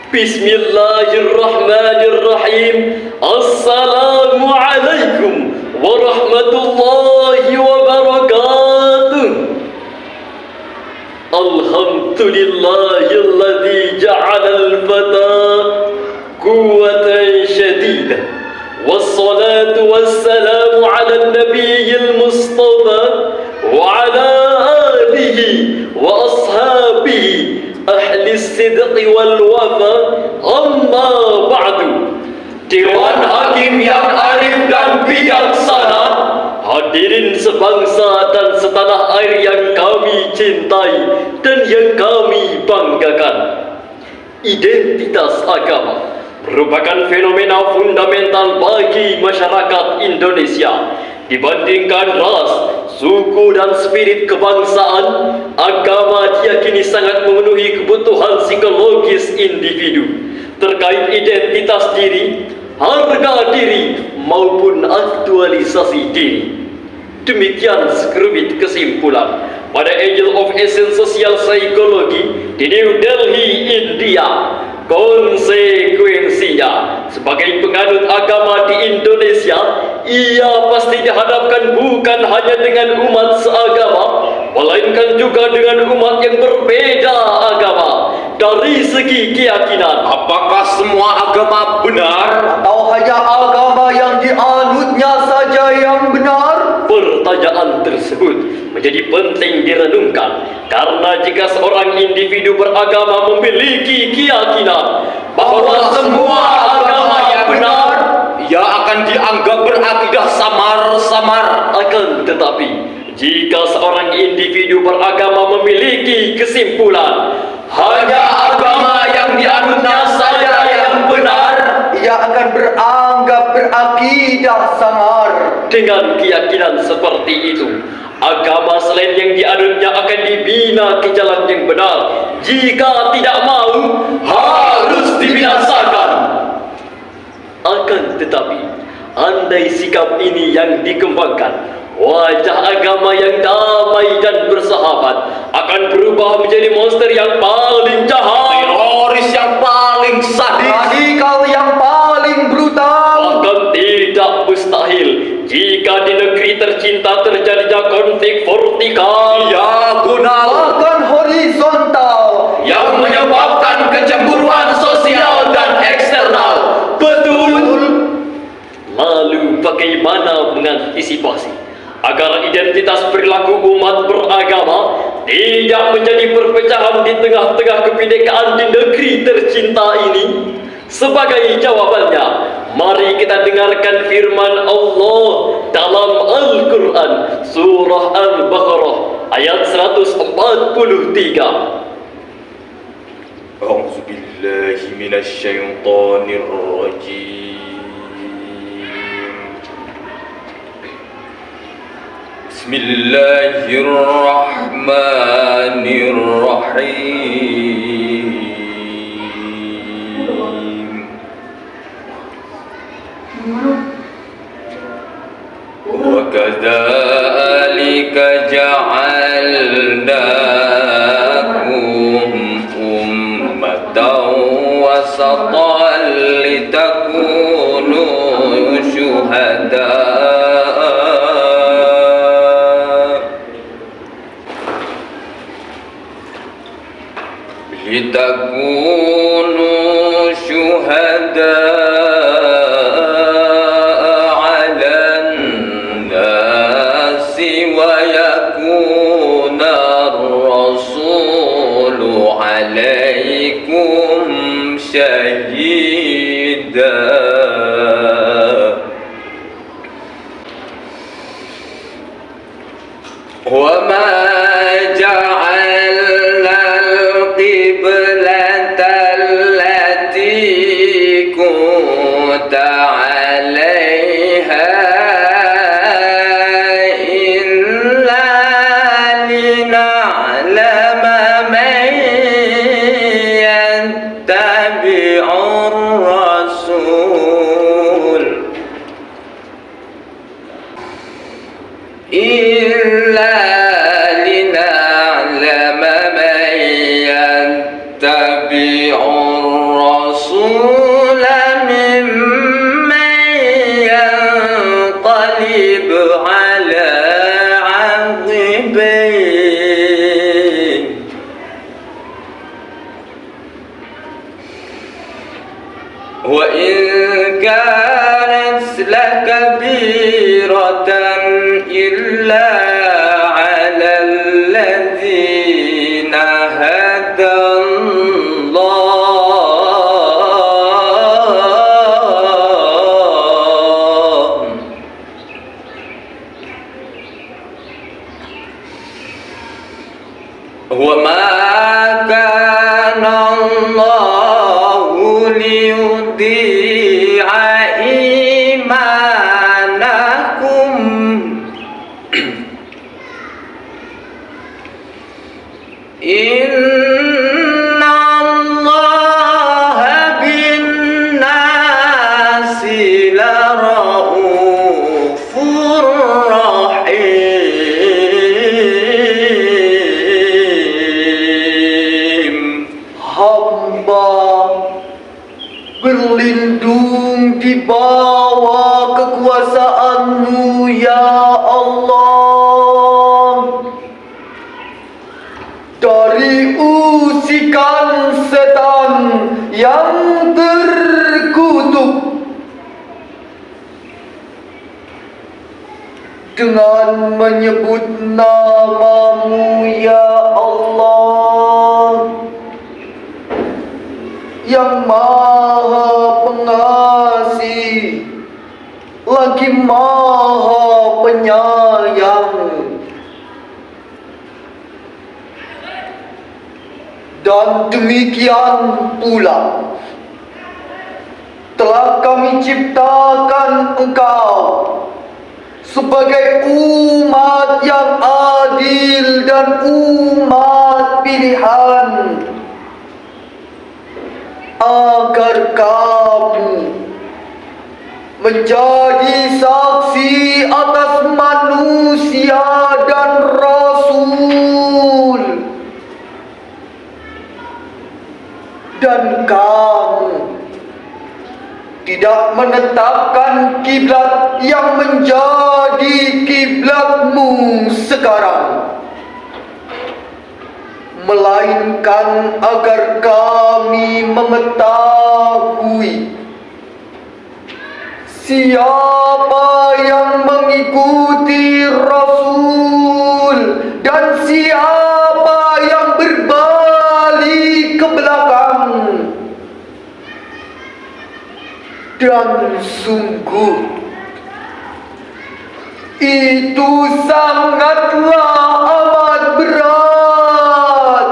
Bismillahirrahmanirrahim. Assalamualaikum warahmatullahi wabarakatuh. Alhamdulillahilladzi ja'alal fata quwwatan syadidah. Wassalatu wassalamu ala nabiyil mustafa wa ala alihi wa ashabihi ahli sidqi wal wafa. Amma ba'du. Dewan Hakim yang arif dan bijaksana, hadirin sebangsa dan setanah air yang kami cintai dan yang kami banggakan. Identitas agama merupakan fenomena fundamental bagi masyarakat Indonesia. Dibandingkan ras, suku dan spirit kebangsaan, agama diyakini sangat memenuhi kebutuhan psikologis individu terkait identitas diri, harga diri, maupun aktualisasi diri. Demikian sekelumit kesimpulan pada Angel of Essence Social Psychology di New Delhi, India. Konsekuensinya, sebagai penganut agama di Indonesia, ia pasti dihadapkan bukan hanya dengan umat seagama, melainkan juga dengan umat yang berbeda agama. Dari segi keyakinan, apakah semua agama benar atau hanya agama yang dianutnya saja yang benar? pertanyaan tersebut menjadi penting direnungkan, karena jika seorang individu beragama memiliki keyakinan bahwa semua agama yang benar, ia akan dianggap berakidah samar-samar. akan tetapi jika seorang individu beragama memiliki kesimpulan hanya agama yang dianutnya saja yang benar, Ia akan beranggap berakidah samar. dengan keyakinan seperti itu, agama selain yang dianutnya akan dibina ke jalan yang benar. Jika tidak mau, harus dibinasakan. Akan tetapi, andai sikap ini yang dikembangkan, wajah agama yang damai dan bersahabat akan berubah menjadi monster yang paling jahat, Teroris yang paling sadis, Radikal yang paling brutal. bahkan tidak mustahil jika di negeri tercinta terjadinya konflik vertikal diagonal, Bahkan horizontal. yang menyebabkan kecemburuan sosial dan eksternal. Betul. Lalu bagaimana mengantisipasi agar identitas perilaku umat beragama tidak menjadi perpecahan di tengah-tengah kebinekaan di negeri tercinta ini? Sebagai jawabannya, mari kita dengarkan firman Allah dalam Al-Quran Surah Al-Baqarah ayat 143. A'udzu billahi minasy syaithanir rajim. Bismillahirrahmanirrahim. Wa kadzalika ja'alnakum ummatan wasatan litakunu syuhada'a عَلَى النَّاسِ وَيَكُونَ الرَّسُولُ عَلَيْكُمْ شَهِيدًا. وَمَا جَعَلْنَا الْقِبْلَةَ الَّتِي كُنتَ عَلَيْهَا إِلَّا لِنَعْلَمَ مَن يَتَّبِعُ الرَّسُولَ إِلَّا وإن كانت لكبيرة إلا على الذين هدى الله وما كان الله ليضيع إيمانكم إن الله بالناس لرؤوف رحيم. Hamba berlindung di bawah kekuasaan-Mu, ya Allah, dari usikan setan yang terkutuk. Dengan menyebut nama-Mu, ya Allah, yang Maha Pengasih lagi Maha Penyayang. Dan demikian pula telah kami ciptakan Engkau sebagai umat yang adil dan umat pilihan, agar kamu menjadi saksi atas manusia dan Rasul, dan kamu tidak menetapkan kiblat yang menjadi kiblatmu sekarang, melainkan agar kami mengetahui siapa yang mengikuti Rasul dan siapa yang berbalik ke belakang. Dan sungguh itu sangatlah amat berat,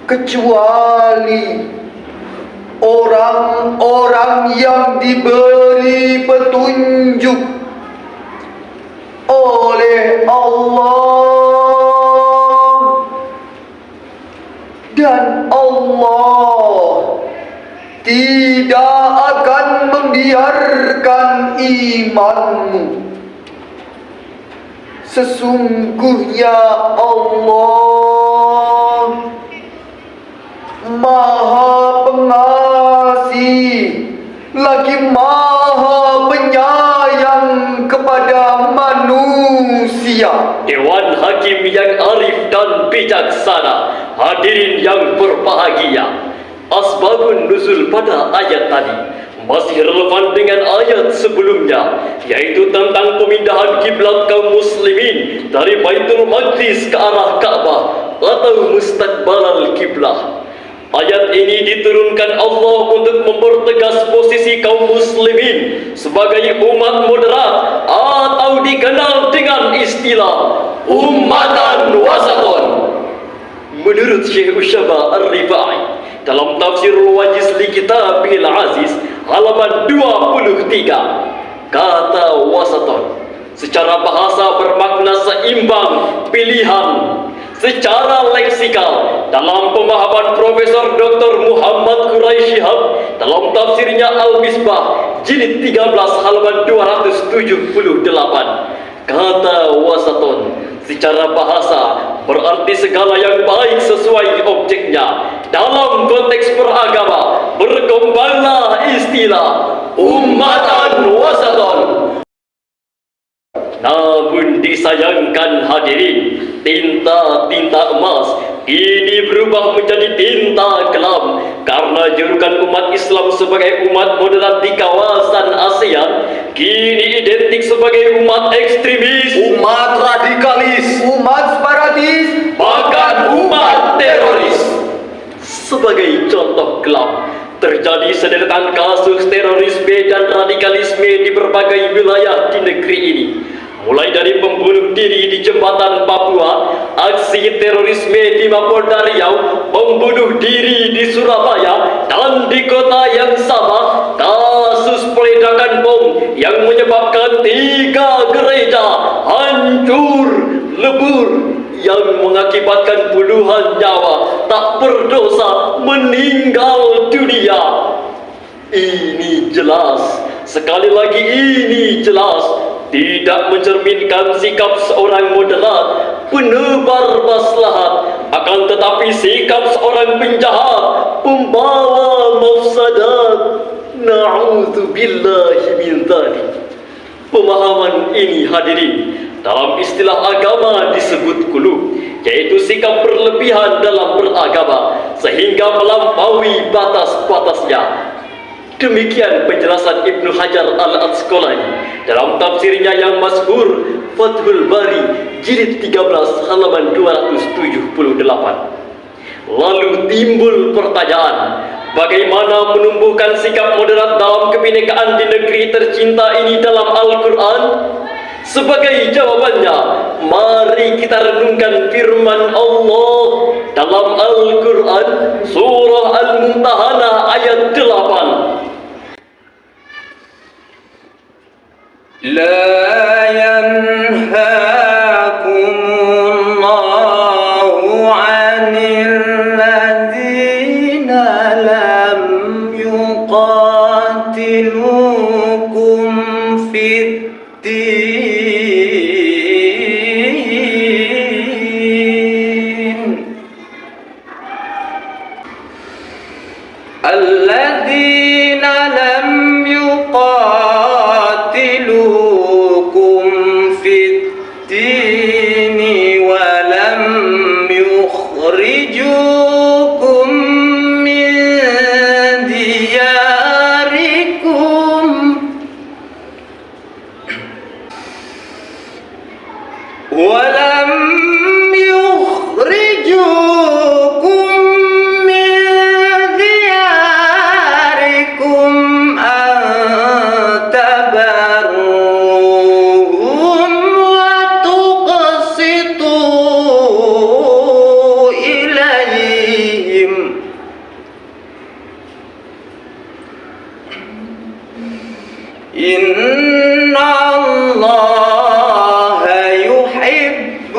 kecuali orang-orang yang diberi petunjuk oleh Allah, dan Allah tidak akan membiarkan imanmu. Sesungguhnya Allah Maha Pengasih lagi Maha Penyayang kepada manusia. Dewan Hakim yang arif dan bijaksana, hadirin yang berbahagia, asbabun nuzul pada ayat tadi masih relevan dengan ayat sebelumnya, yaitu tentang pemindahan kiblat kaum muslimin dari Baitul Maqdis ke arah Ka'bah atau mustaqbalal kiblah. Ayat ini diturunkan Allah untuk mempertegas posisi kaum muslimin sebagai umat moderat atau dikenal dengan istilah ummatan wasatun. Menurut Syekh Ushaba Ar-Rifai dalam Tafsirul Wajiz li Kitabil Aziz halaman 23, kata wasatun secara bahasa bermakna seimbang, pilihan. Secara leksikal, dalam pemahaman Profesor Dr. Muhammad Quraisy Shihab dalam tafsirnya Al-Misbah jilid 13 halaman 278, kata wasatun secara bahasa berarti segala yang baik sesuai objeknya. Dalam konteks beragama berkembanglah istilah ummatan wasatun. Namun disayangkan hadirin, tinta-tinta emas ini berubah menjadi tinta kelam karena julukan umat Islam sebagai umat moderat di kawasan ASEAN kini identik sebagai umat ekstremis, umat radikalis, umat separatis, bahkan umat teroris. Sebagai contoh gelap, terjadi sederetan kasus terorisme dan radikalisme di berbagai wilayah di negeri ini. Mulai dari pembunuh diri di jembatan Papua, aksi terorisme di Mapolda Riau, pembunuh diri di Surabaya, dan di kota yang sama, kasus peledakan bom yang menyebabkan 3 gereja hancur lebur, yang mengakibatkan puluhan nyawa tak berdosa meninggal dunia. Ini jelas, sekali lagi ini jelas, tidak mencerminkan sikap seorang moderat penebar maslahat, akan tetapi sikap seorang penjahat pembawa mafsadat. Na'udzubillahi min dzalik. Pemahaman ini hadirin dalam istilah agama disebut qulub, yaitu sikap berlebihan dalam beragama sehingga melampaui batas-batasnya. Demikian penjelasan Ibnu Hajar Al-Asqalani dalam tafsirnya yang masyhur Fathul Bari jilid 13 halaman 278. Lalu timbul pertanyaan, bagaimana menumbuhkan sikap moderat dalam kebinekaan di negeri tercinta ini dalam Al-Quran? Sebagai jawabannya, mari kita renungkan firman Allah dalam Al-Quran surah Al-Mumtahanah ayat 8. لا ينهاكم الله عن الذين لم يقاتلوكم في الدين الذين لم يقاتلوكم في الدين ولم يخرجوكم من دياركم أن تبروهم وتقسطوا إليهم إن الله يحب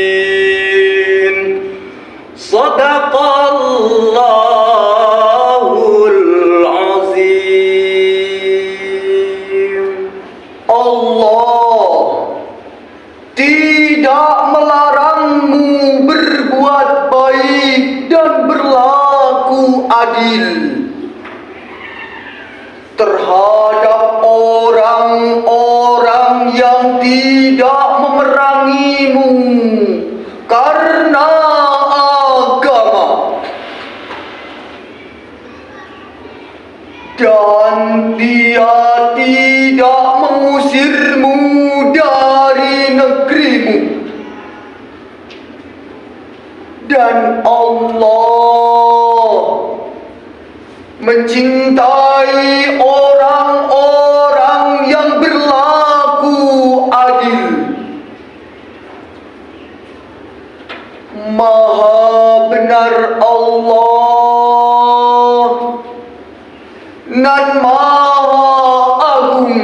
المقسطين صدق الله العظيم. Allah tidak melarangmu berbuat baik dan berlaku adil terhadap orang-orang yang tidak memerangimu karena agama, dan dia tidak mengusirmu dari negerimu, dan Allah mencintai orang-orang yang berlaku adil. Maha benar Allah dan Maha Agung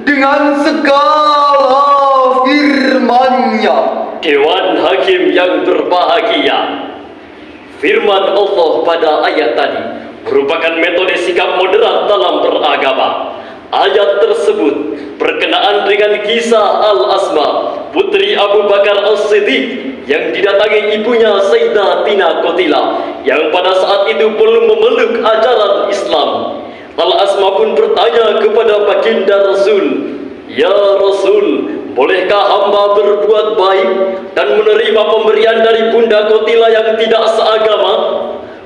dengan segala firman-Nya. Dewan Hakim yang berbahagia, firman Allah pada ayat tadi merupakan metode sikap moderat dalam beragama. Ayat tersebut berkenaan dengan kisah Al-Asma, putri Abu Bakar As-Siddiq yang didatangi ibunya Sayyidah Tina Qotila yang pada saat itu belum memeluk ajaran Islam. Al-Asma pun bertanya kepada baginda Rasul, "Ya Rasul, Bolehkah hamba berbuat baik dan menerima pemberian dari Bunda Qatilah yang tidak seagama?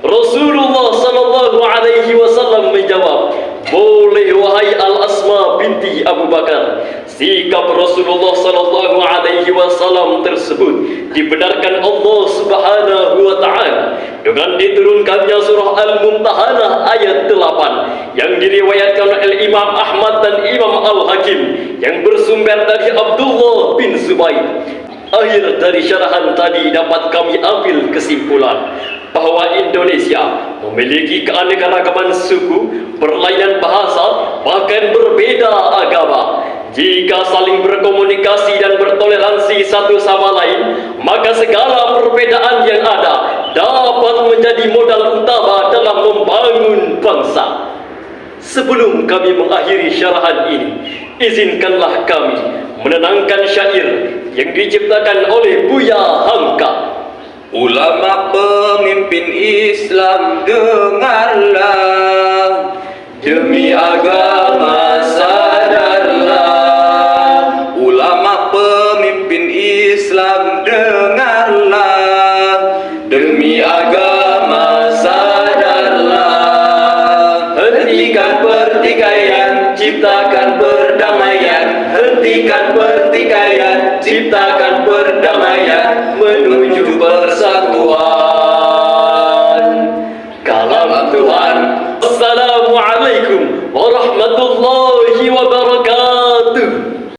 Rasulullah sallallahu alaihi wasallam menjawab, boleh wahai Al-Asma binti Abu Bakar. Sikap Rasulullah sallallahu alaihi wasallam tersebut dibenarkan Allah Subhanahu wa taala dengan diturunkannya surah Al-Mumtahanah ayat 8 yang diriwayatkan oleh Imam Ahmad dan Imam Al-Hakim yang bersumber dari Abdullah bin Zubair. Akhir dari syarahan tadi dapat kami ambil kesimpulan bahwa Indonesia memiliki keanekaragaman suku, perlainan bahasa, bahkan berbeda agama. Jika saling berkomunikasi dan bertoleransi satu sama lain, maka segala perbedaan yang ada dapat menjadi modal utama dalam membangun bangsa. Sebelum kami mengakhiri syarahan ini, izinkanlah kami menenangkan syair yang diciptakan oleh Buya Hamka. Ulama pemimpin Islam, dengarlah, demi agama sadarlah. Ulama pemimpin Islam, dengarlah, demi agama sadarlah. Hentikan pertikaian, ciptakan perdamaian. Hentikan pertikaian, ciptakan perdamaian, menuju persatuan.